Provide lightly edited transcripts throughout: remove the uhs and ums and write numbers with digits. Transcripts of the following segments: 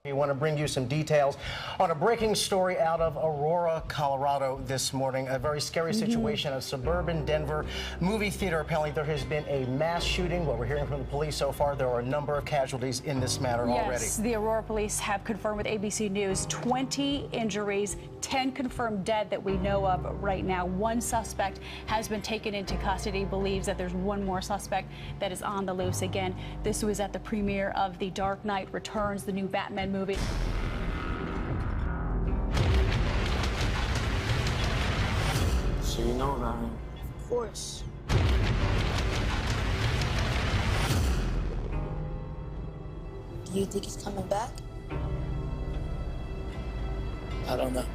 We want to bring you some details on a breaking story out of Aurora, Colorado this morning. A very scary situation at a suburban Denver movie theater. Apparently there has been a mass shooting. What we're hearing from the police so far, there are a number of casualties in this matter already. Yes, the Aurora police have confirmed with ABC News 20 injuries, 10 confirmed dead that we know of right now. One suspect has been taken into custody. Believes that there's one more suspect that is on the loose. Again, this was at the premiere of The Dark Knight Returns, the new Batman movie. So you know about him? Of course. Do you think he's coming back? I don't know.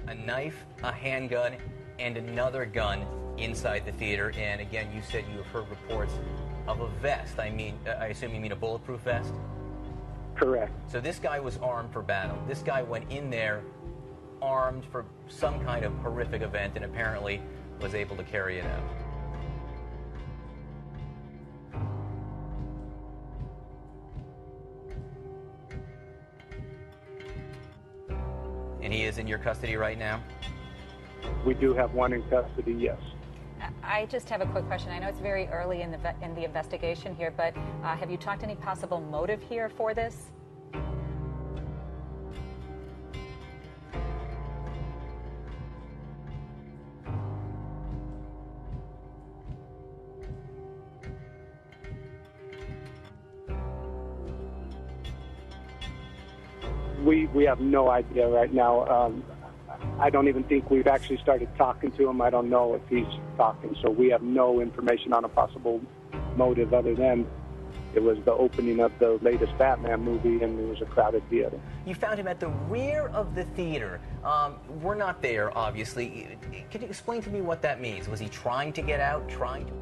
A knife, a handgun, and another gun inside the theater. And again, you said you have heard reports of a vest. I assume you mean a bulletproof vest? Correct. So this guy was armed for battle. This guy went in there armed for some kind of horrific event and apparently was able to carry it out. And he is in your custody right now? We do have one in custody, yes. I just have a quick question. I know it's very early in the investigation here, but have you talked any possible motive here for this? We have no idea right now. I don't even think we've actually started talking to him. I don't know if he's talking, so we have no information on a possible motive other than it was the opening of the latest Batman movie and it was a crowded theater. You found him at the rear of the theater. We're not there, obviously. Can you explain to me what that means? Was he trying to get out, trying to...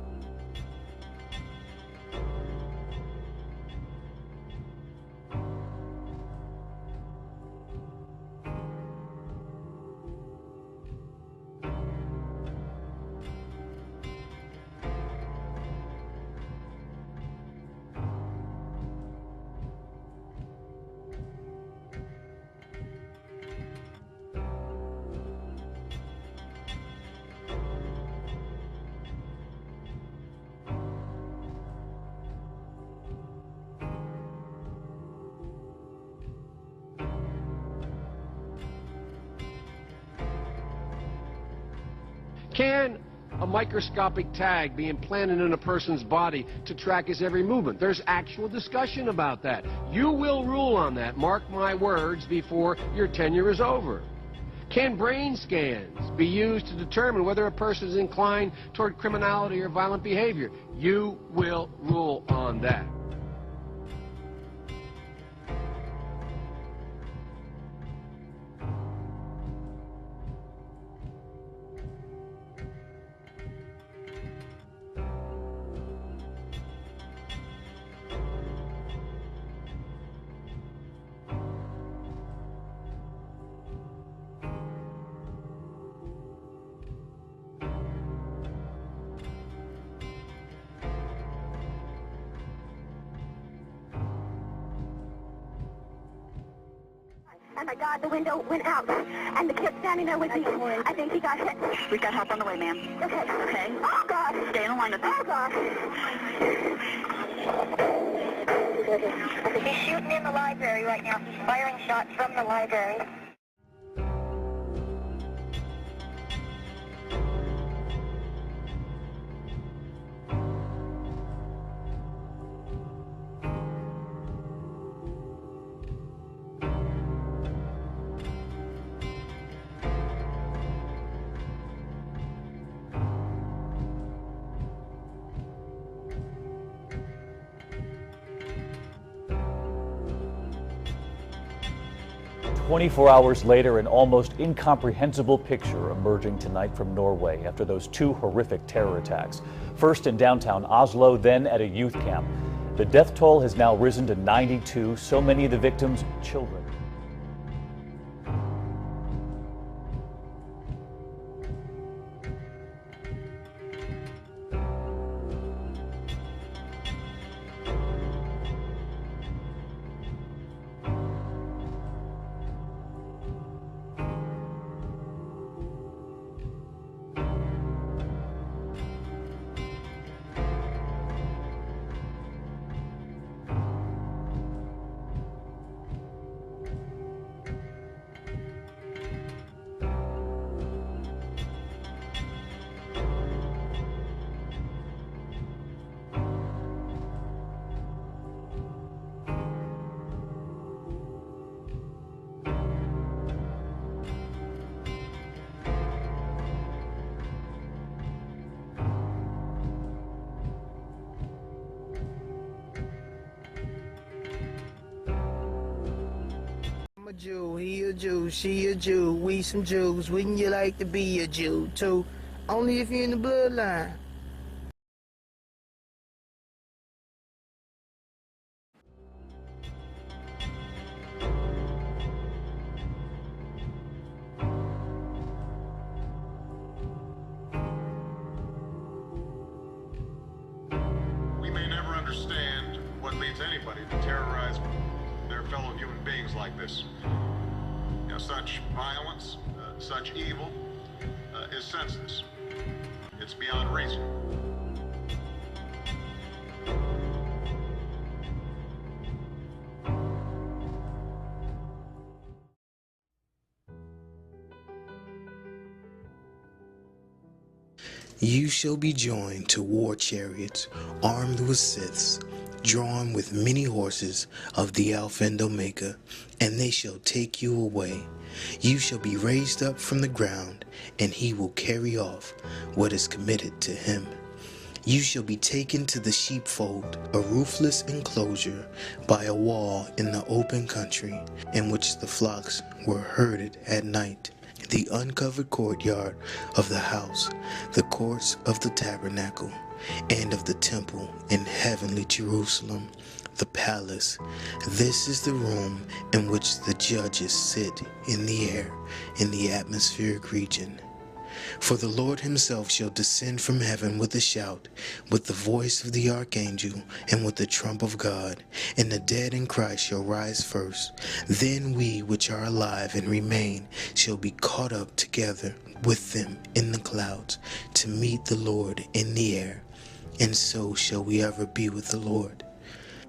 Can a microscopic tag be implanted in a person's body to track his every movement? There's actual discussion about that. You will rule on that, mark my words, before your tenure is over. Can brain scans be used to determine whether a person is inclined toward criminality or violent behavior? You will rule on that. Oh my God, the window went out, and the kid standing there with me, I think he got hit. We got help on the way, ma'am. Okay. Okay. Oh God. Stay in line with me. Oh God. He's shooting in the library right now. He's firing shots from the library. 24 hours later, an almost incomprehensible picture emerging tonight from Norway after those two horrific terror attacks. First in downtown Oslo, then at a youth camp. The death toll has now risen to 92, so many of the victims children. A Jew, he a Jew, she a Jew, we some Jews. Wouldn't you like to be a Jew too? Only if you're in the bloodline. We may never understand what leads anybody to terrorize their fellow human beings like this. You know, such violence, such evil is senseless. It's beyond reason. You shall be joined to war chariots, armed with scythes, drawn with many horses of the Alpha and Omega, and they shall take you away. You shall be raised up from the ground, and he will carry off what is committed to him. You shall be taken to the sheepfold, a roofless enclosure by a wall in the open country, in which the flocks were herded at night. The uncovered courtyard of the house, the courts of the tabernacle, and of the temple in heavenly Jerusalem, the palace. This is the room in which the judges sit in the air, in the atmospheric region. For the Lord himself shall descend from heaven with a shout, with the voice of the archangel, and with the trump of God, and the dead in Christ shall rise first. Then we which are alive and remain shall be caught up together with them in the clouds, to meet the Lord in the air, and so shall we ever be with the Lord.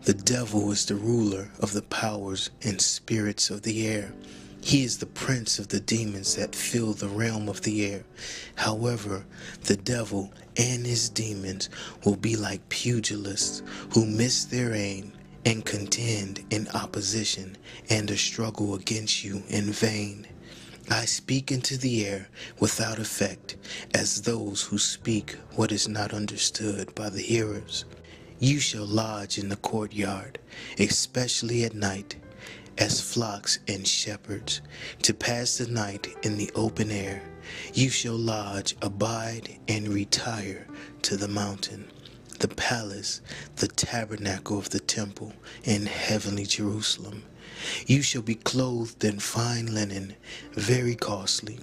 The devil is the ruler of the powers and spirits of the air. He is the prince of the demons that fill the realm of the air. However, the devil and his demons will be like pugilists who miss their aim and contend in opposition and a struggle against you in vain. I speak into the air without effect, as those who speak what is not understood by the hearers. You shall lodge in the courtyard, especially at night, as flocks and shepherds, to pass the night in the open air. You shall lodge, abide, and retire to the mountain, the palace, the tabernacle of the temple in heavenly Jerusalem. You shall be clothed in fine linen, very costly,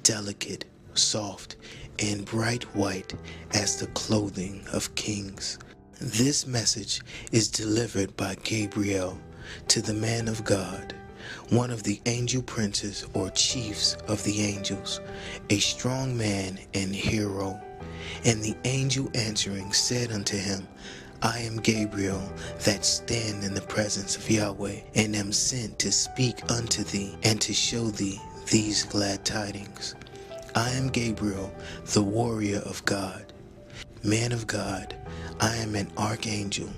delicate, soft, and bright white as the clothing of kings. This message is delivered by Gabriel to the man of God, one of the angel princes or chiefs of the angels, a strong man and hero. And the angel answering said unto him, I am Gabriel, that stand in the presence of Yahweh, and am sent to speak unto thee, and to show thee these glad tidings. I am Gabriel, the warrior of God. Man of God, I am an archangel,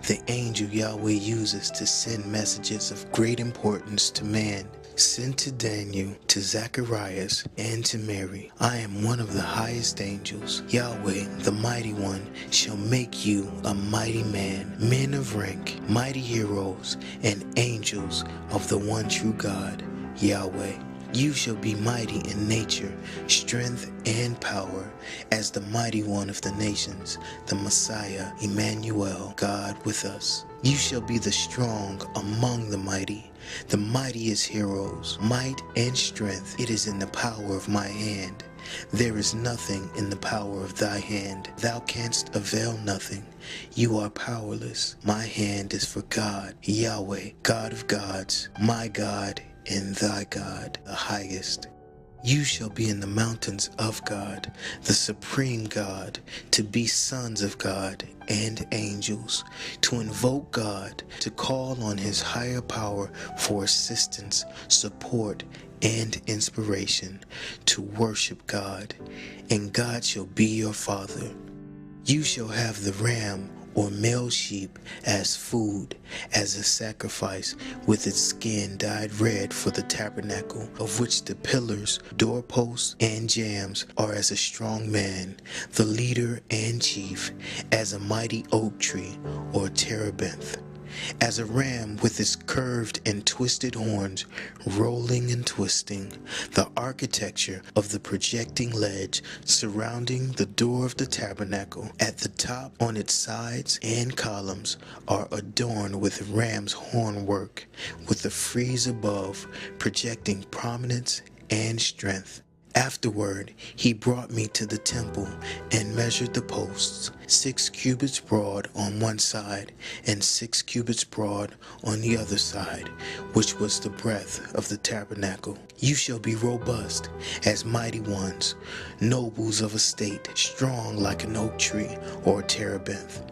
the angel Yahweh uses to send messages of great importance to man. Sent to Daniel, to Zacharias, and to Mary. I am one of the highest angels. Yahweh, the mighty one, shall make you a mighty man, men of rank, mighty heroes, and angels of the one true God. Yahweh. You shall be mighty in nature, strength, and power, as the mighty one of the nations, the Messiah, Emmanuel, God with us. You shall be the strong among the mightiest heroes, might and strength. It is in the power of my hand. There is nothing in the power of thy hand. Thou canst avail nothing. You are powerless. My hand is for God, Yahweh, God of gods, my God, and thy God, the highest. You shall be in the mountains of God, the supreme God, to be sons of God and angels, to invoke God, to call on his higher power for assistance, support, and inspiration, to worship God, and God shall be your Father. You shall have the ram or male sheep as food, as a sacrifice, with its skin dyed red for the tabernacle, of which the pillars, doorposts, and jambs are as a strong man, the leader and chief, as a mighty oak tree or terebinth. As a ram with its curved and twisted horns, rolling and twisting, the architecture of the projecting ledge surrounding the door of the tabernacle at the top, on its sides and columns, are adorned with ram's horn work, with the frieze above projecting prominence and strength. Afterward, he brought me to the temple and measured the posts, 6 cubits broad on one side and 6 cubits broad on the other side, which was the breadth of the tabernacle. You shall be robust as mighty ones, nobles of a state, strong like an oak tree or a terebinth.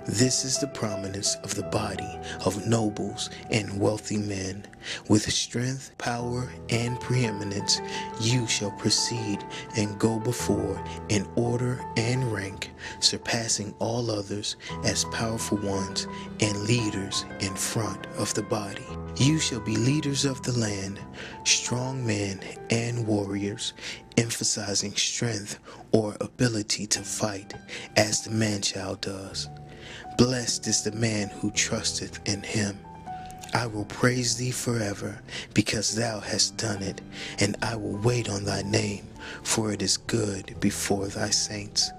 This is the prominence of the body of nobles and wealthy men. With strength, power, and preeminence, you shall proceed and go before in order and rank, surpassing all others as powerful ones and leaders in front of the body. You shall be leaders of the land, strong men and warriors, emphasizing strength or ability to fight, as the man-child does. Blessed is the man who trusteth in him. I will praise thee forever, because thou hast done it, and I will wait on thy name, for it is good before thy saints.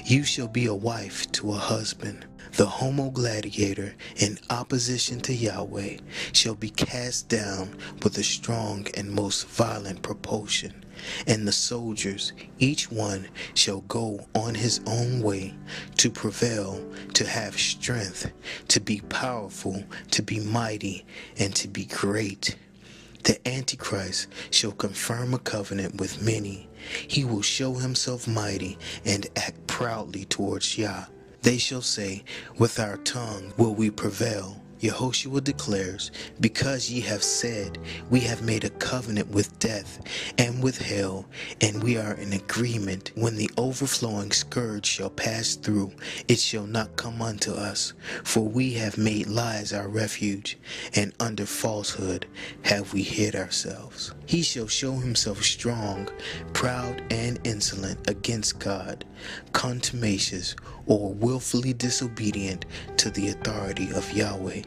You shall be a wife to a husband. The homo gladiator, in opposition to Yahweh, shall be cast down with a strong and most violent propulsion. And the soldiers, each one, shall go on his own way, to prevail, to have strength, to be powerful, to be mighty, and to be great. The Antichrist shall confirm a covenant with many. He will show himself mighty and act proudly towards Yah. They shall say, with our tongue will we prevail. Yehoshua declares, because ye have said, we have made a covenant with death and with hell, and we are in agreement. When the overflowing scourge shall pass through, it shall not come unto us. For we have made lies our refuge, and under falsehood have we hid ourselves. He shall show himself strong, proud, and insolent against God, contumacious or willfully disobedient to the authority of Yahweh.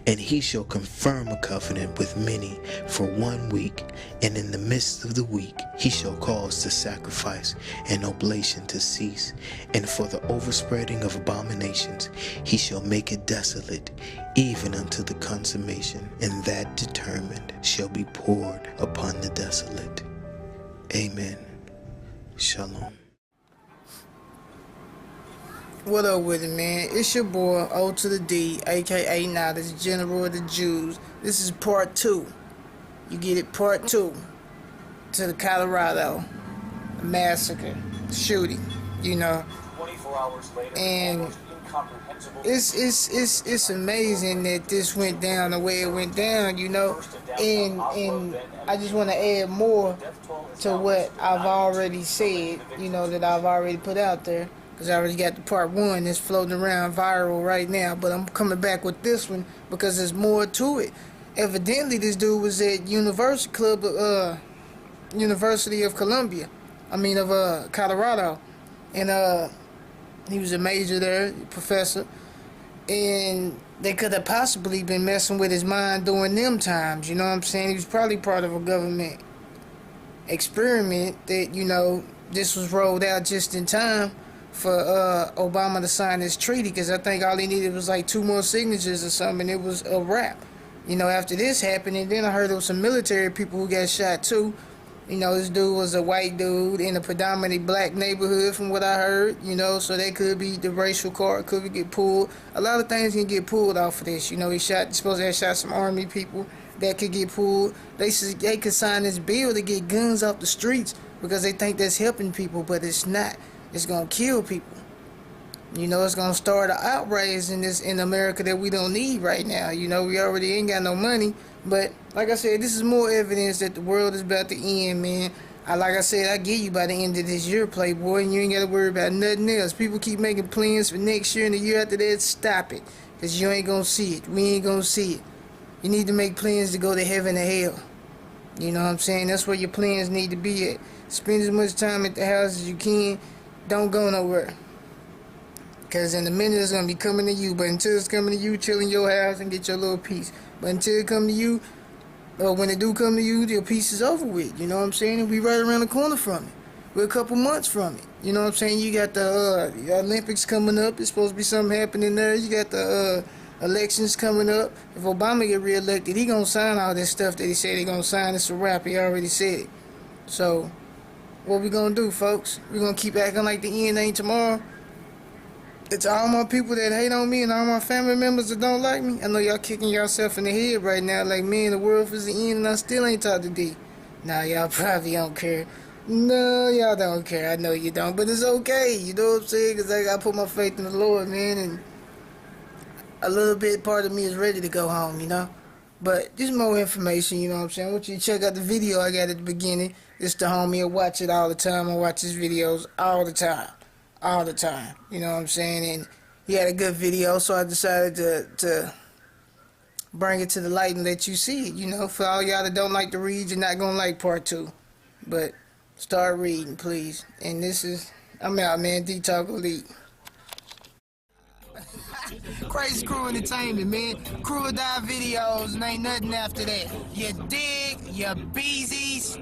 And he shall confirm a covenant with many for 1 week, and in the midst of the week he shall cause the sacrifice and oblation to cease, and for the overspreading of abominations he shall make it desolate, even unto the consummation, and that determined shall be poured upon the desolate. Amen. Shalom. What up with it, man? It's your boy, O to the D, aka now this General of the Jews. This is part 2. You get it, part 2 to the Colorado massacre, shooting, 24 hours later, and it's amazing that this went down the way it went down, and I just want to add more to what I've already said, that I've already put out there. Because I already got the part 1 that's floating around viral right now. But I'm coming back with this one because there's more to it. Evidently, this dude was at University of Colorado. And he was a major there, professor. And they could have possibly been messing with his mind during them times, you know what I'm saying? He was probably part of a government experiment that, you know, this was rolled out just in time for Obama to sign this treaty, because I think all he needed was like 2 more signatures or something, and it was a wrap. You know, after this happened, and then I heard there was some military people who got shot too. You know, this dude was a white dude in a predominantly black neighborhood from what I heard, you know, so that could be the racial card, could get pulled. A lot of things can get pulled off of this. You know, supposed to have shot some army people that could get pulled. They could sign this bill to get guns off the streets because they think that's helping people, but it's not. It's going to kill people. You know, it's going to start an outrage in America that we don't need right now. You know, we already ain't got no money. But like I said, this is more evidence that the world is about to end, man. Like I said, I get you by the end of this year, Playboy, and you ain't got to worry about nothing else. People keep making plans for next year and the year after that. Stop it, because you ain't going to see it. We ain't going to see it. You need to make plans to go to heaven or hell. You know what I'm saying? That's where your plans need to be at. Spend as much time at the house as you can. Don't go nowhere. Because in a minute it's going to be coming to you. But until it's coming to you, chill in your house and get your little piece. But until it come to you, or when it do come to you, your piece is over with. You know what I'm saying? And we right around the corner from it. We're a couple months from it. You know what I'm saying? You got the Olympics coming up. It's supposed to be something happening there. You got the elections coming up. If Obama get reelected, he going to sign all this stuff that he said he going to sign. It's a wrap. He already said it. So, what we going to do, folks? We going to keep acting like the end ain't tomorrow? It's all my people that hate on me and all my family members that don't like me. I know y'all kicking yourself in the head right now like, man, the world is the end and I still ain't talked to D. Nah, y'all probably don't care. No, y'all don't care. I know you don't, but it's okay. You know what I'm saying? Because I got to put my faith in the Lord, man, and a little bit part of me is ready to go home, you know? But just more information, you know what I'm saying? I want you to check out the video I got at the beginning. It's the homie. I watch it all the time. I watch his videos all the time. All the time, you know what I'm saying? And he had a good video, so I decided to bring it to the light and let you see it, you know? For all y'all that don't like to read, you're not gonna like part 2. But start reading, please. And I'm out, man. Dee-Talk Elite. Crazy Crew Entertainment, man. Crew or Die videos, and ain't nothing after that. You dig? You beezies?